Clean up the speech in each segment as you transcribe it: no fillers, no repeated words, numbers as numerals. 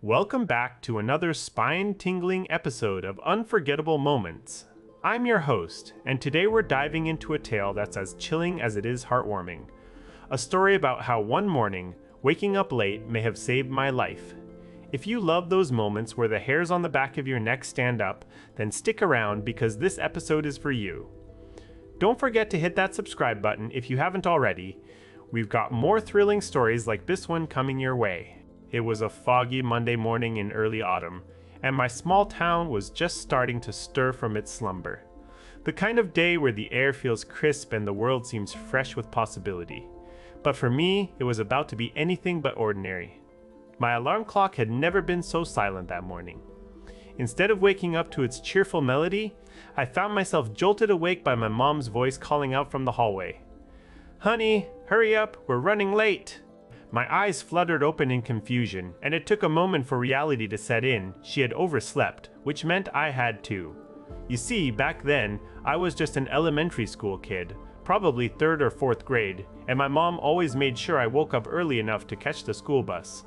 Welcome back to another spine-tingling episode of Unforgettable Moments. I'm your host, and today we're diving into a tale that's as chilling as it is heartwarming. A story about how one morning, waking up late may have saved my life. If you love those moments where the hairs on the back of your neck stand up, then stick around because this episode is for you. Don't forget to hit that subscribe button if you haven't already. We've got more thrilling stories like this one coming your way. It was a foggy Monday morning in early autumn, and my small town was just starting to stir from its slumber. The kind of day where the air feels crisp and the world seems fresh with possibility. But for me, it was about to be anything but ordinary. My alarm clock had never been so silent that morning. Instead of waking up to its cheerful melody, I found myself jolted awake by my mom's voice calling out from the hallway. "Honey, hurry up, we're running late." My eyes fluttered open in confusion, and it took a moment for reality to set in. She had overslept, which meant I had too. You see, back then, I was just an elementary school kid, probably 3rd or 4th grade, and my mom always made sure I woke up early enough to catch the school bus.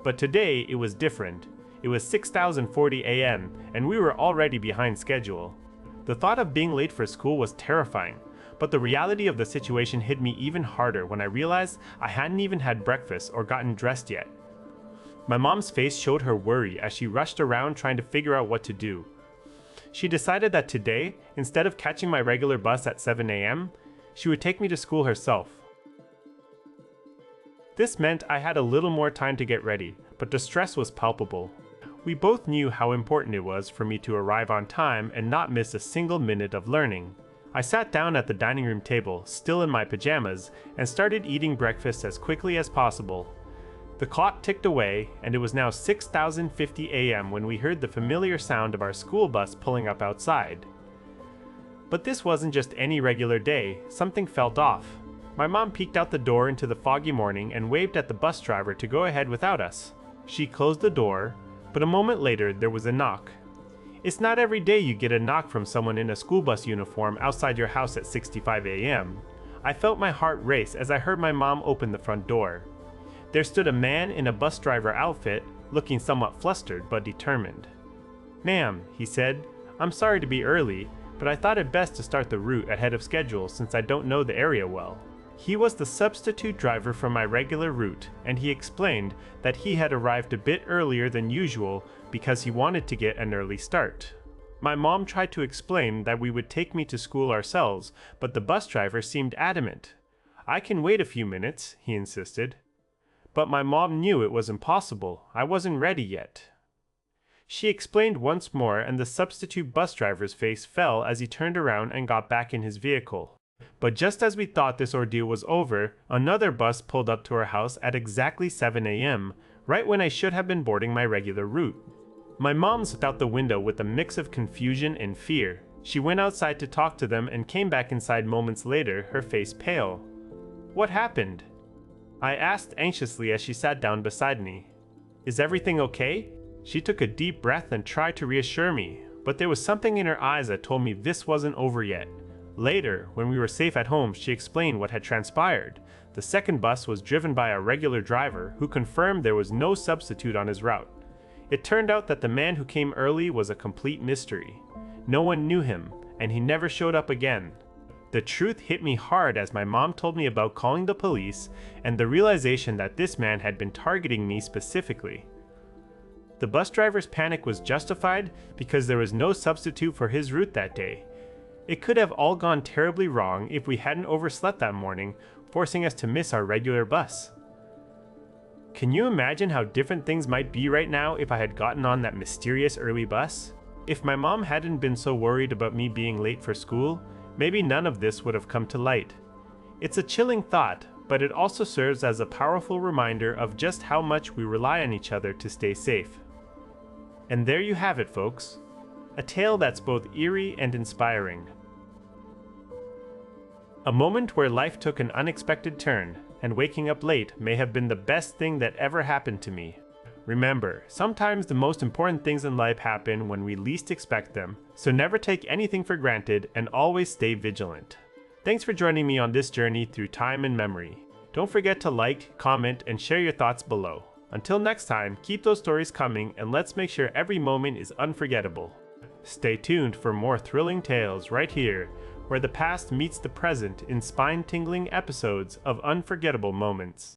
But today, it was different. It was 6:40 a.m., and we were already behind schedule. The thought of being late for school was terrifying. But the reality of the situation hit me even harder when I realized I hadn't even had breakfast or gotten dressed yet. My mom's face showed her worry as she rushed around trying to figure out what to do. She decided that today, instead of catching my regular bus at 7 a.m., she would take me to school herself. This meant I had a little more time to get ready, but the stress was palpable. We both knew how important it was for me to arrive on time and not miss a single minute of learning. I sat down at the dining room table, still in my pajamas, and started eating breakfast as quickly as possible. The clock ticked away, and it was now 6:50 a.m. when we heard the familiar sound of our school bus pulling up outside. But this wasn't just any regular day, something felt off. My mom peeked out the door into the foggy morning and waved at the bus driver to go ahead without us. She closed the door, but a moment later there was a knock. It's not every day you get a knock from someone in a school bus uniform outside your house at 6:55 a.m. I felt my heart race as I heard my mom open the front door. There stood a man in a bus driver outfit, looking somewhat flustered but determined. "Ma'am," he said, "I'm sorry to be early, but I thought it best to start the route ahead of schedule since I don't know the area well." He was the substitute driver for my regular route, and he explained that he had arrived a bit earlier than usual because he wanted to get an early start. My mom tried to explain that we would take me to school ourselves, but the bus driver seemed adamant. "I can wait a few minutes," he insisted. But my mom knew it was impossible. I wasn't ready yet. She explained once more, and the substitute bus driver's face fell as he turned around and got back in his vehicle. But just as we thought this ordeal was over, another bus pulled up to our house at exactly 7 a.m., right when I should have been boarding my regular route. My mom looked out the window with a mix of confusion and fear. She went outside to talk to them and came back inside moments later, her face pale. "What happened?" I asked anxiously as she sat down beside me. "Is everything okay?" She took a deep breath and tried to reassure me, but there was something in her eyes that told me this wasn't over yet. Later, when we were safe at home, she explained what had transpired. The second bus was driven by a regular driver who confirmed there was no substitute on his route. It turned out that the man who came early was a complete mystery. No one knew him, and he never showed up again. The truth hit me hard as my mom told me about calling the police and the realization that this man had been targeting me specifically. The bus driver's panic was justified because there was no substitute for his route that day. It could have all gone terribly wrong if we hadn't overslept that morning, forcing us to miss our regular bus. Can you imagine how different things might be right now if I had gotten on that mysterious early bus? If my mom hadn't been so worried about me being late for school, maybe none of this would have come to light. It's a chilling thought, but it also serves as a powerful reminder of just how much we rely on each other to stay safe. And there you have it, folks. A tale that's both eerie and inspiring. A moment where life took an unexpected turn, and waking up late may have been the best thing that ever happened to me. Remember, sometimes the most important things in life happen when we least expect them, so never take anything for granted and always stay vigilant. Thanks for joining me on this journey through time and memory. Don't forget to like, comment, and share your thoughts below. Until next time, keep those stories coming and let's make sure every moment is unforgettable. Stay tuned for more thrilling tales right here, where the past meets the present in spine-tingling episodes of Unforgettable Moments.